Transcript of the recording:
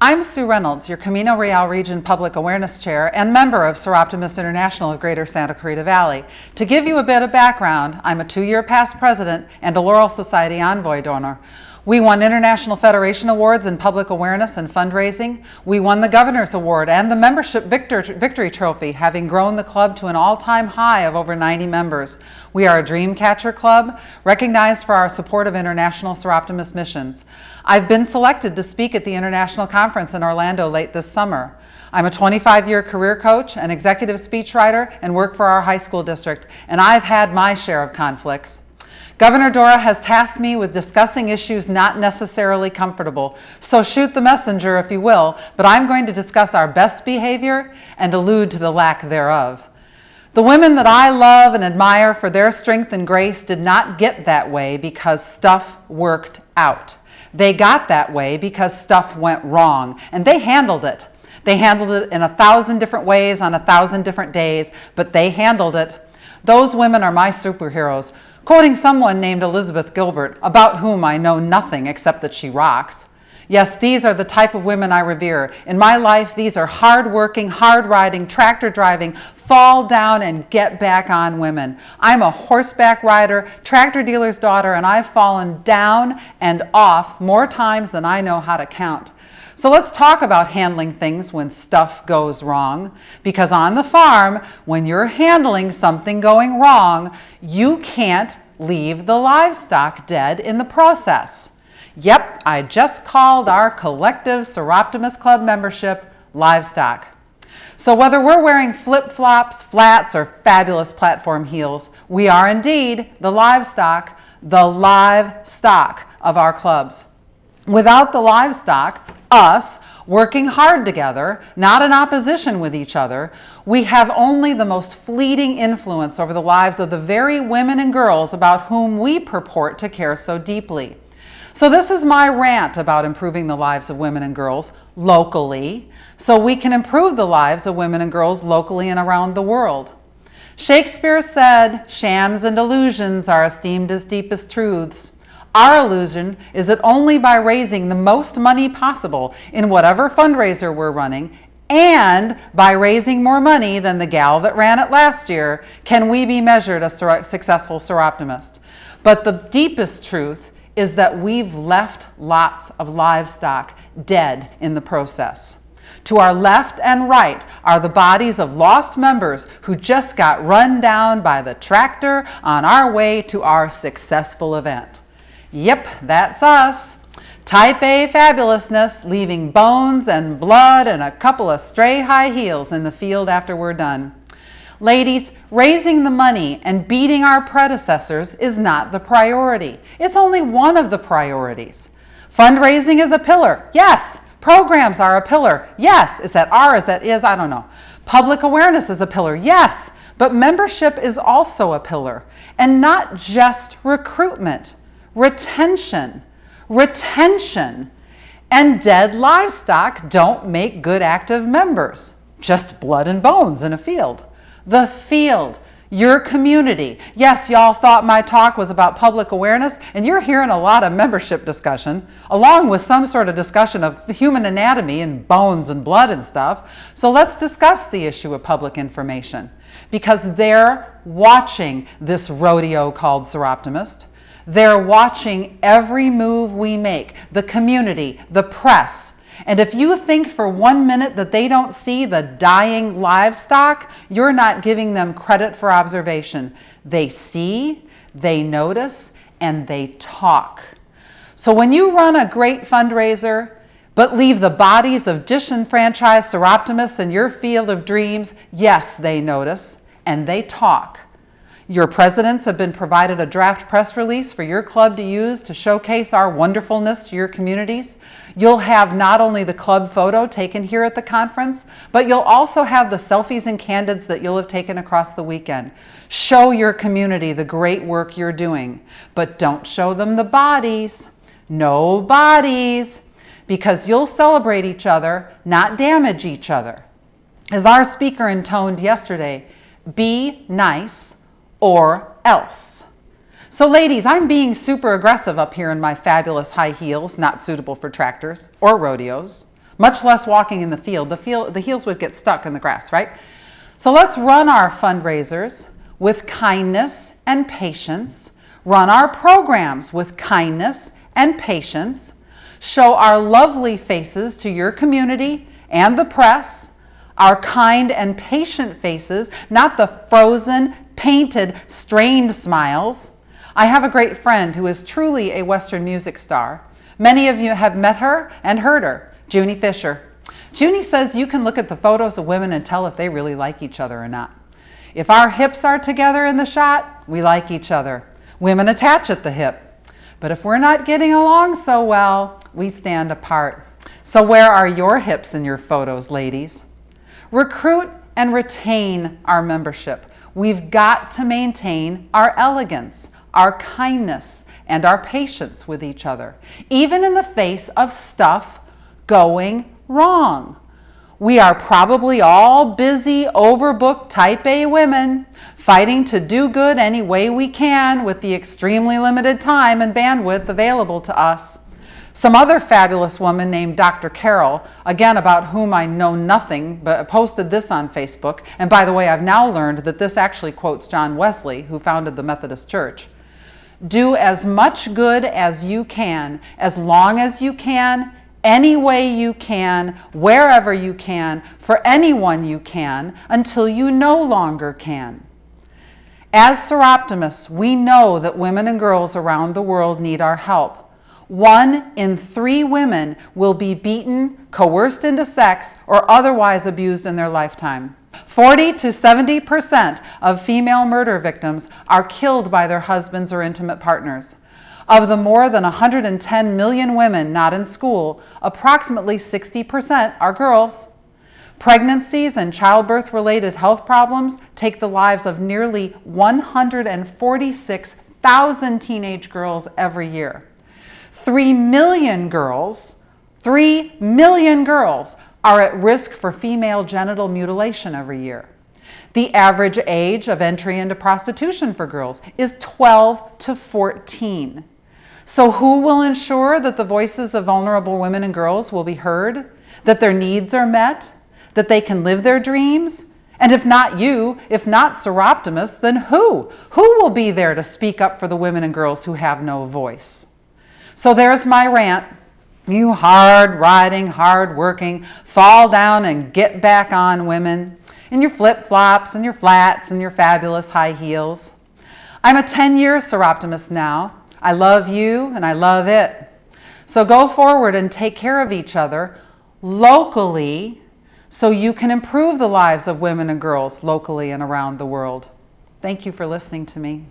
I'm Sue Reynolds, your Camino Real Region Public Awareness Chair and member of Soroptimist International of Greater Santa Clarita Valley. To give you a bit of background, I'm a 2-year past president and a Laurel Society envoy donor. We won International Federation Awards in Public Awareness and Fundraising. We won the Governor's Award and the Membership Victory Trophy, having grown the club to an all-time high of over 90 members. We are a Dreamcatcher Club, recognized for our support of international Soroptimist missions. I've been selected to speak at the International Conference in Orlando late this summer. I'm a 25-year career coach, an executive speechwriter, and work for our high school district, and I've had my share of conflicts. Governor Dora has tasked me with discussing issues not necessarily comfortable, so shoot the messenger if you will, but I'm going to discuss our best behavior and allude to the lack thereof. The women that I love and admire for their strength and grace did not get that way because stuff worked out. They got that way because stuff went wrong, and they handled it. They handled it in 1,000 different ways on 1,000 different days, but they handled it. Those women are my superheroes. Quoting someone named Elizabeth Gilbert, about whom I know nothing except that she rocks. Yes, these are the type of women I revere. In my life, these are hard-working, hard-riding, tractor-driving, fall down and get back on women. I'm a horseback rider, tractor dealer's daughter, and I've fallen down and off more times than I know how to count. So let's talk about handling things when stuff goes wrong, because on the farm, when you're handling something going wrong, you can't leave the livestock dead in the process. Yep, I just called our collective Soroptimist Club membership livestock. So whether we're wearing flip-flops, flats, or fabulous platform heels, we are indeed the livestock of our clubs. Without the livestock, us, working hard together, not in opposition with each other, we have only the most fleeting influence over the lives of the very women and girls about whom we purport to care so deeply. So this is my rant about improving the lives of women and girls locally, so we can improve the lives of women and girls locally and around the world. Shakespeare said, "Shams and illusions are esteemed as deepest truths." Our illusion is that only by raising the most money possible in whatever fundraiser we're running, and by raising more money than the gal that ran it last year, can we be measured a successful Soroptimist. But the deepest truth is that we've left lots of livestock dead in the process. To our left and right are the bodies of lost members who just got run down by the tractor on our way to our successful event. Yep, that's us. Type A fabulousness, leaving bones and blood and a couple of stray high heels in the field after we're done. Ladies, raising the money and beating our predecessors is not the priority. It's only one of the priorities. Fundraising is a pillar. Yes. Programs are a pillar. Yes. Is that R? Is that is? I don't know. Public awareness is a pillar. Yes. But membership is also a pillar. And not just recruitment. Retention, and dead livestock don't make good active members, just blood and bones in a field. The field, your community. Yes, y'all thought my talk was about public awareness, and you're hearing a lot of membership discussion, along with some sort of discussion of the human anatomy and bones and blood and stuff. So let's discuss the issue of public information, because they're watching this rodeo called Soroptimist. They're watching every move we make, the community, the press. And if you think for 1 minute that they don't see the dying livestock, you're not giving them credit for observation. They see, they notice, and they talk. So when you run a great fundraiser, but leave the bodies of disenfranchised Soroptimists in your field of dreams, yes, they notice, and they talk. Your presidents have been provided a draft press release for your club to use to showcase our wonderfulness to your communities. You'll have not only the club photo taken here at the conference, but you'll also have the selfies and candids that you'll have taken across the weekend. Show your community the great work you're doing, but don't show them the bodies. No bodies, because you'll celebrate each other, not damage each other. As our speaker intoned yesterday, be nice or else. So ladies, I'm being super aggressive up here in my fabulous high heels, not suitable for tractors or rodeos. much less walking in the field. The heels would get stuck in the grass, right? So let's run our fundraisers with kindness and patience, run our programs with kindness and patience, show our lovely faces to your community and the press, our kind and patient faces, not the frozen, painted, strained smiles. I have a great friend who is truly a Western music star. Many of you have met her and heard her, Junie Fisher. Junie says you can look at the photos of women and tell if they really like each other or not. If our hips are together in the shot, we like each other. Women attach at the hip. But if we're not getting along so well, we stand apart. So where are your hips in your photos, ladies? Recruit and retain our membership. We've got to maintain our elegance, our kindness, and our patience with each other, even in the face of stuff going wrong. We are probably all busy, overbooked type A women, fighting to do good any way we can with the extremely limited time and bandwidth available to us. Some other fabulous woman named Dr. Carol, again about whom I know nothing, but posted this on Facebook. And by the way, I've now learned that this actually quotes John Wesley, who founded the Methodist Church. Do as much good as you can, as long as you can, any way you can, wherever you can, for anyone you can, until you no longer can. As Soroptimists, we know that women and girls around the world need our help. 1 in 3 women will be beaten, coerced into sex, or otherwise abused in their lifetime. 40 to 70% of female murder victims are killed by their husbands or intimate partners. Of the more than 110 million women not in school, approximately 60% are girls. Pregnancies and childbirth-related health problems take the lives of nearly 146,000 teenage girls every year. 3 million girls are at risk for female genital mutilation every year. The average age of entry into prostitution for girls is 12 to 14. So who will ensure that the voices of vulnerable women and girls will be heard, that their needs are met, that they can live their dreams? And if not you, if not Soroptimists, then who? Who will be there to speak up for the women and girls who have no voice? So there's my rant. You hard-riding, hard-working, fall down and get back on women in your flip-flops and your flats and your fabulous high heels. I'm a 10-year Soroptimist now. I love you and I love it. So go forward and take care of each other locally so you can improve the lives of women and girls locally and around the world. Thank you for listening to me.